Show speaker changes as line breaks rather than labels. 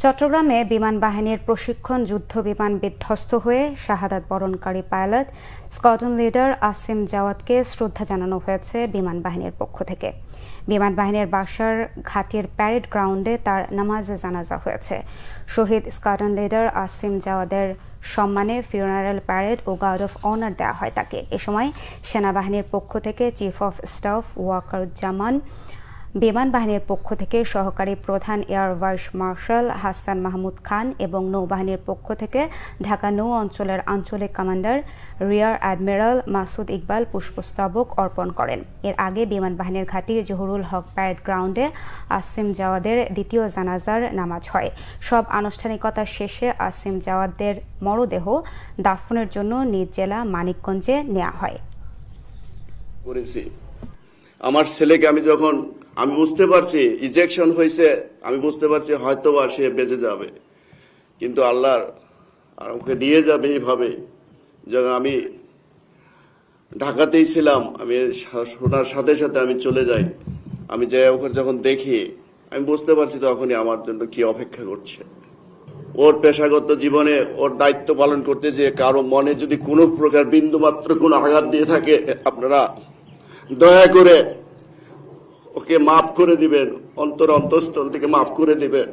চট্টগ্রামে বিমান বাহিনীর প্রশিক্ষণ যুদ্ধ বিমান বিধ্বস্ত হয়ে শাহাদাত বরণকারী পাইলট স্কোয়াড্রন লিডার আসিম জাওয়াদকে শ্রদ্ধা জানানো হয়েছে বিমান বাহিনীর পক্ষ থেকে। বিমান বাহিনীর বাসার ঘাটের প্যারেড গ্রাউন্ডে তার নামাজে জানাজা হয়েছে। শহীদ স্কোয়াড্রন লিডার আসিম জাওয়াদের সম্মানে ফিউনারেল প্যারেড ও গার্ড অফ অনার দেওয়া হয় তাকে। এ সময় সেনাবাহিনীর পক্ষ থেকে চিফ অফ স্টাফ ওয়াকারুজ্জামান, বিমান বাহিনীর পক্ষ থেকে সহকারী প্রধান air vice marshal Hasan Mahmud Khan এবং নৌবাহিনীর পক্ষ থেকে ঢাকা নৌ অঞ্চলের আঞ্চলিক commander rear admiral Masud Iqbal পুষ্পস্তবক অর্পণ করেন। এর আগে বিমান বাহিনীর ঘাঁটি জহুরুল হক প্যারেড গ্রাউন্ডে আসিম জাওয়াদের দ্বিতীয় জানাজার নামাজ হয়। সব আনুষ্ঠানিকতা শেষে আসিম জাওয়াদের মরদেহ দাফনের জন্য নিজ জেলা মানিকগঞ্জে নেওয়া হয়।
আমার ছেলেকে আমি বুঝতে পারছি ইজেকশন হয়েছে, আমি বুঝতে পারছি হয়তো বা সে বেঁচে যাবে, কিন্তু আল্লাহর আর ওকে নিয়ে যাবে এইভাবে। যখন আমি ঢাকাতেই ছিলাম, আমি শোনার সাথে সাথে আমি চলে যাই। আমি যে ওকে যখন দেখি আমি বুঝতে পারছি তখনই আমার জন্য কি অপেক্ষা করছে। ওর পেশাগত জীবনে ওর দায়িত্ব পালন করতে যে কারো মনে যদি কোনো প্রকার বিন্দুমাত্র কোনো আঘাত দিয়ে থাকে, আপনারা দয়া করে ওকে মাফ করে দিবেন, অন্তরস্থল থেকে মাফ করে দিবেন।